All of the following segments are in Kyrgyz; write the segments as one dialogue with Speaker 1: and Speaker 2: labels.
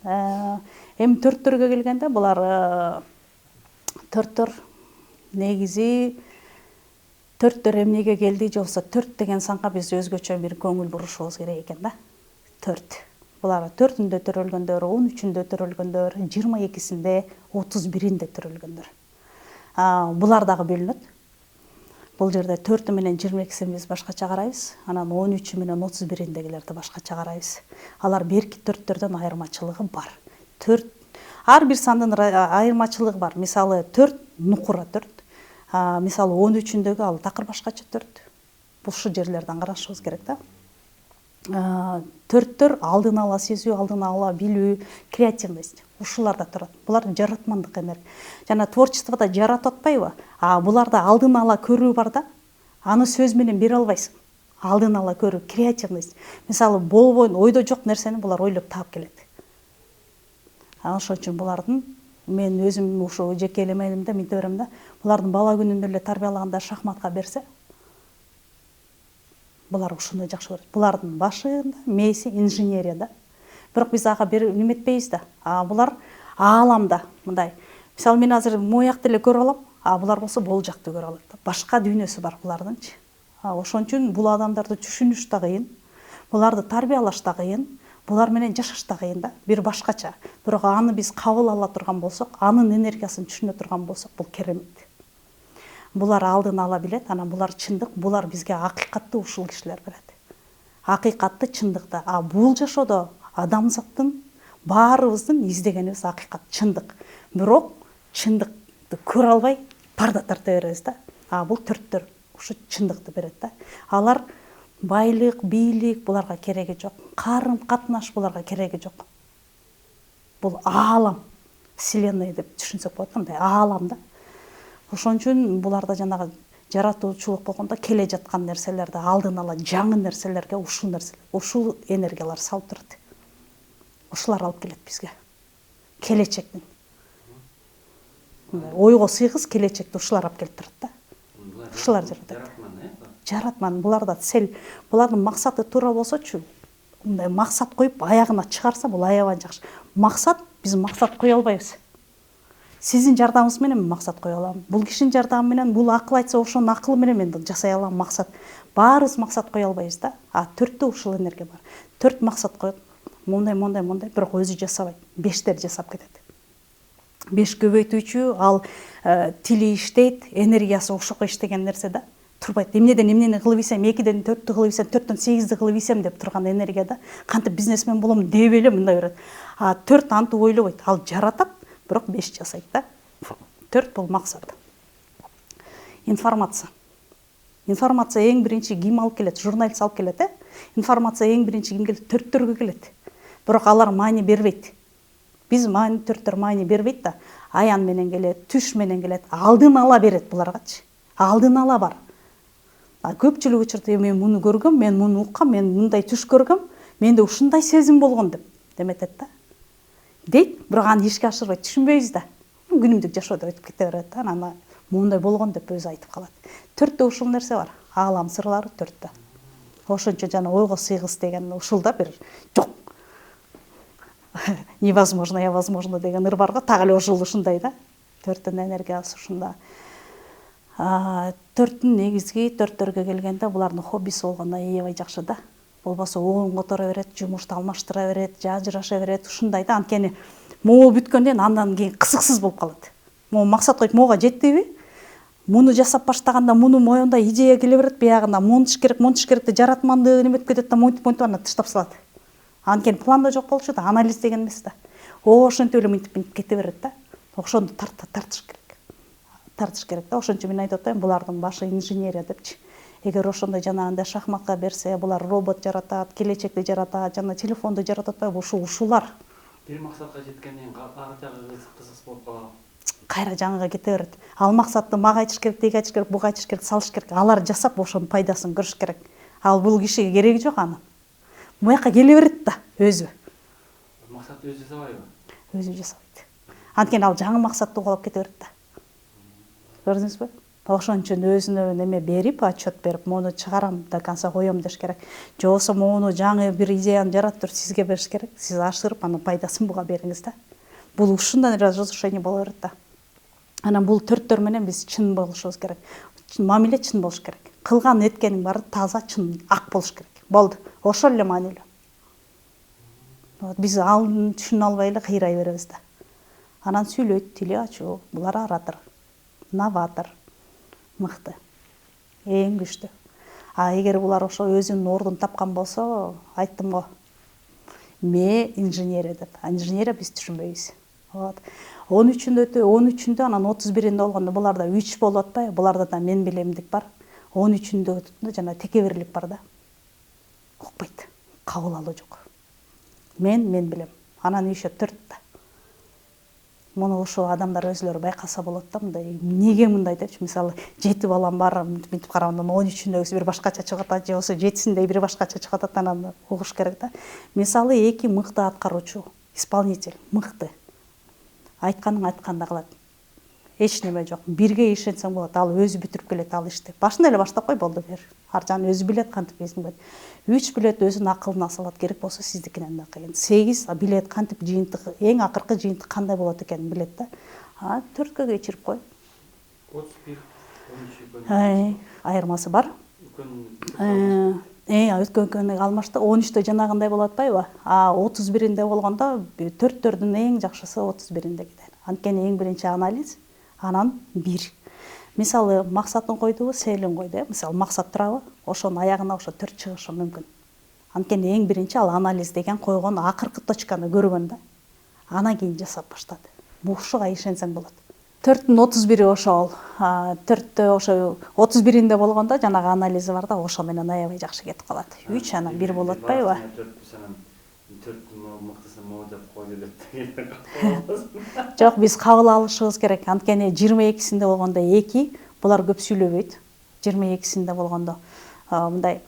Speaker 1: Эми төрттөргө келгенде булар төрттөр негизи төрттөр эмнеге келди же болбосо төрт деген санга биз өзгөчө бир көңүл бурушубуз керек экен да. Төрт. Булар 4-үндө төрөлгөндөр, 13-үндө төрөлгөндөр, 22-синде, 31-инде төрөлгөндөр. Булар дагы бөлүнөт. Бул жерде 4 менен 22-син биз башкача карайбыз, анан 13 менен 31-индегилерди башкача карайбыз. Алар берки төрттөрдөн айырмачылыгы бар. Ар бир сандын айырмачылыгы бар. Мисалы 4 нукура 4. Мисалы 13-үндөгү ал такыр башкача 4. Ушул жерлерден карашыбыз керек да. Төрттөр алдын ала сезүү, алдын ала билүү, креативность. Ушуларда турат. Булар жаратмандык энергия. Жана творчествода жаратып атпайбы? Буларда алдын ала көрүү бар да. Аны сөз менен бере албайсың. Алдын ала көрүү, креативность. Мисалы болбойн, ойдо жок нерсени булар ойлоп таап келет. Ошон үчүн булардын мен өзүм ушул жеке элемелимде минте берем да. Булардын бала күнүндө эле тарбиялаганда шахматка берсе, булар ушуну жакшы көрөт. Булардын башында мээси инженерия да. Бирок биз ага неметпейбиз да. Булар ааламда мындай. Мисалы мен азыр моякты эле көрө алам, булар болсо болжакты көрө алат да. Башка дүйнөсү бар булардынчы. Ошон үчүн бул адамдарды түшүнүш да кыйын, буларды тарбиялаш да кыйын, булар менен жашаш да кыйын да. Бир башкача. Бирок аны биз кабыл ала турган болсок, анын энергиясын түшүнө турган болсок, бул керемет. Булар алдын ала билет, анан булар чындык, булар бизге акыйкатты ушул кишилер берет. Акыйкатты, чындыкты. Бул жашоодо адамзаттын баарыбыздын издегенибиз акыйкат, чындык. Бирок чындыкты көрө албай парда тарта беребиз да. Бул төрттөр ушу чындыкты берет да. Алар байлык, бийлик буларга кереги жок. Карым катнаш буларга кереги жок. Бул аалам, вселенная деп түшүнсөк болот, мындай аалам да. Ошон үчүн буларда жанагы жаратуучулук болгондо келе жаткан нерселерди алдын ала жаңы нерселерге ушул энергиялар салып турат. Ушулар алып келет бизге. Келечектин. Ойго сыйгыз келечекти ушулар алып келип турат да. Ушулар жаратман, буларда цель, булардын максаты туура болсочу, мындай максат коюп аягына чыгарса, бул аябай жакшы. Максат, биз максат кое албайбыз. Сиздин жардамыңыз менен мен максат кое алам. Бул кишинин жардамы менен, бул акыл айтса, ошонун акылы менен мен жасай алам максат. Баарыбыз максат кое албайбыз да. Төрттө ушул энергия бар. Төрт максат коет. Мондай, бирок өзү жасабайт. Бештер жасап кетет. Беш көбөйтүүчү, ал тили иштейт, энергиясы ошого иштеген нерсе да. Турбайт. Эмнеден эмнени кылып ийсем, 2ден 4тү кылып ийсем, 4төн 8ди кылып ийсем деп турган энергия да. Кантип бизнесмен болом деп эле мындай берет. 4 антип ойлобойт. Ал жаратат, бирок 5 жасайт да. 4 бул максат. Информация. Информация эң биринчи ким алып келет? Журналист алып келет, Информация эң биринчи ким келет? Төрттөргө келет. Бирок алар маани бербейт. Биз төрттөр маани бербейт да. Аян менен келет, түш менен келет, алдын ала берет буларгачы. Алдын ала бар. Көпчүлүк учурда мен муну көргөм, мен муну уккам, мен мындай түш көргөм, менде ушундай сезим болгон деп деметет да. Дейт, бирок аны ишке ашырбайт, түшүнбөйбүз да. Күнүмдүк жашоодо өтүп кете берет да, анан мындай болгон деп өзү айтып калат. Төрттө ушул нерсе бар. Аалам сырлары төрттө. Ошончо жана ойго сыйгыз деген ушул да бир жок. Невозможно, возможно деген ыр бар го, так эле ушундай да. Төрттүн энергиясы ушунда. Төрттүн негизги төрттөргө келгенде булардын хоббиси болгондо аябай жакшы да. Болбосо оон которо берет, жумушту алмаштыра берет, жаажыраша берет, ушундай да. Анткени могу бүткөндөн андан кийин кызыксыз болуп калат. Могу максат коюп мога жетпейби? Муну жасап баштаганда муну моюнда идея келе берет, биягында монтаж керекти жаратманды неметип кетет да, монтип аны таштап салат. Анткени планда жок болчу да, анализ деген эмес да. Ошентип эле мынтип кете берет да. Ошондо тартыш керек да. Ошон үчүн мен айтып атайын, булардын башы инженерия депчи. Эгер ошондой жанагындай шахматка берсе, булар робот жаратат, келечекти жаратат, жана телефонду жаратат атпайбы, ушулар.
Speaker 2: Бир максатка жеткенден кийин ары жагы кызык болуп калат.
Speaker 1: Кайра жаңыга кете берет. Ал максатты мага айтыш керек, тиги айтыш керек, буга айтыш керек, салыш керек. Алар жасап ошонун пайдасын көрүш керек. Ал бул кишиге кереги жок анын. Буяка келе берет да өзү.
Speaker 2: Максат өзү жасабайбы?
Speaker 1: Өзү жасабайт. Анткени ал жаңы максатты каалап кете берет да. Көрдүңүзбү? ошон үчүн өзүнө неме берип, отчет берип, муну чыгарам до конца коем деш керек. Же болбосо муну жаңы бир идеяны жаратып сизге бериш керек. Сиз ашырып, анын пайдасын буга бериңиз да. Бул ушундан разрушение боло берет да. Анан бул төрттөр менен биз чын болушубуз керек. Мамиле чын болуш керек. Кылган эткенин баары таза, чын, ак болуш керек. Болду. Ошол эле маанилүү. Биз аны түшүнө албай эле кыйрай беребиз да. Анан сүйлөйт, тили ачуу, булар оратор, новатор, мыкты, эң күчтүү. Эгер булар ошо өзүнүн ордун тапкан болсо, айттым го, инженерия деп. Инженерия биз түшүнбөйбүз. Вот. 13-ндө анан 31-инде болгондо буларда 3 болуп атпайбы? Буларда да мен билемдик бар. 13-ндө жана текеберлик бар да. Укпайт. Кабыл алуу жок. Мен билем. Анан еще 4 да. Муну ошо адамдар өзүлөрү байкаса болот да, мындай эмнеге мындай депчи, мисалы 7 балам бар, мынтип караганда 13-ндөгүсү бир башкача чыгып атат, же болбосо 7-синде бир башкача чыгып атат, анан угуш керек да. Мисалы 2 мыкты аткаруучу, исполнитель, мыкты. Айтканын айтканда кылат. Эч неме жок. Бирге ишенсең болот. Ал өзү бүтүрүп келет ал ишти. Башында эле баштап кой, болду бер. Ар жагын өзү билет, кантип эсин билет. 3 билет өзүнүн акылына салат, керек болсо сиздикинен да кыйын. 8 билет кантип жыйынтык, эң акыркы жыйынтык кандай болот экенин билет да. 4кө кечирип кой.
Speaker 2: 31, 13
Speaker 1: айырмасы бар. Өткөн алмашты 13-тө жанагындай болот атпайбы? 31-инде болгондо 4-төрдүн эң жакшысы 31-инде кетет. Анткени эң биринчи анализ, анан 1. Мисалы максатын койдубу, целин койду. Мисалы максат турабы, ошонун аягына ошо 4 чыгышы мүмкүн. Анткени эң биринчи ал анализ деген койгон акыркы точканы көргөн да. Анан кийин жасап баштады. Ушуга ишенсең болот. 4-түн 31-и ошол. 4-тө ошо 31-инде болгондо жанагы анализи бар да, ошо менен аябай жакшы кетип калат. 3 анан 1 болот атпайбы?
Speaker 2: 4 мыктысын моодап койду деп.
Speaker 1: Жок, биз кабыл алышыбыз керек. Анткени 22-синде болгондо 2, булар көп сүйлөбөйт. 22-синде болгондо мындай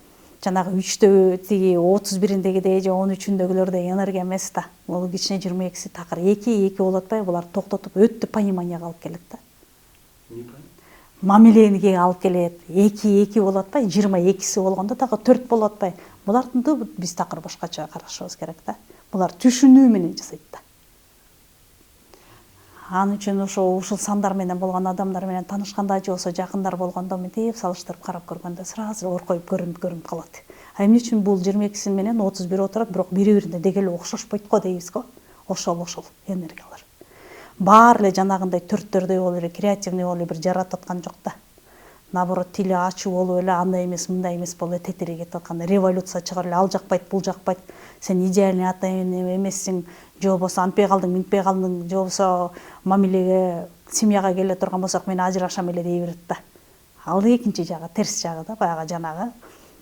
Speaker 1: жанагы 3тө тиги 31-индегидей же 13-үндөгүлөрдөй энергия эмес да. Бул кичине 22-си такыр 2 болот атпайбы? Булар токтотуп өтө пониманияга алып келет да. Мамилениге алып келет. 2 болот атпайбы? 22-си болгондо дагы 4 болот атпайбы? Буларды биз такыр башкача карашыбыз керек да. Булар түшүнүү менен жасайт да. Анын үчүн ушул сандар менен болгон адамдар менен таанышканда же болсо жакындар болгондо мынтип салыштырып карап көргөндө сразу оркоюп көрүнүп калат. Эмне үчүн бул 22 менен 31 отурат, бирок бири-бирине деги эле окшошпойт го дейбиз го. Ошол энергиялар. Баары эле жанагындай төрттөрдөй болуп эле креативный болуп бир жаратып аткан жок да. Наоборот, тили ачуу болуп эле андай эмес, мындай эмес болуп тетирип кетип атканда революция чыгарып эле ал жакпайт, бул жакпайт. Сен идеальный ата эмессиң, же болбосо антпай калдың, минтпей калдың, же болбосо мамилеге, семьяга келе турган болсок мен ажырашам эле дей берет да. Ал экинчи жагы, терс жагы да, баягы жанагы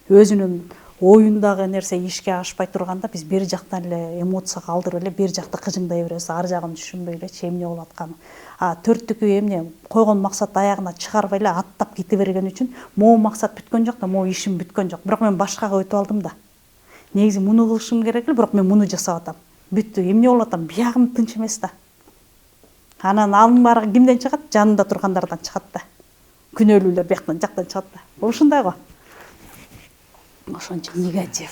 Speaker 1: өзүнүн оюндагы нерсе ишке ашпай турганда биз бир жактан эле эмоцияга алдырып эле бир жакта кыжыңдай беребиз, ар жагын түшүнбөй эле эмне болуп атканын. Төрттүкү эмне койгон максат аягына чыгарбай эле аттап кете берген үчүн могу максат бүткөн жок да, могу ишим бүткөн жок. Бирок мен башкага өтүп алдым да. Негизи муну кылышым керек эле, бирок мен муну жасап атам. Бүттү. Эмне болуп атам? Биягым тынч эмес да. Анан анын баары кимден чыгат? Жанында тургандардан чыгат да. Күнөөлүүлөр бияктан жактан чыгат да. Ушундай го. Ошончо негатив.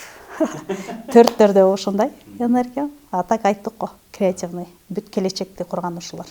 Speaker 1: Төрттөрдө ошондой энергия. А так айттык го, креативный. Бүт келечекти курган ушулар.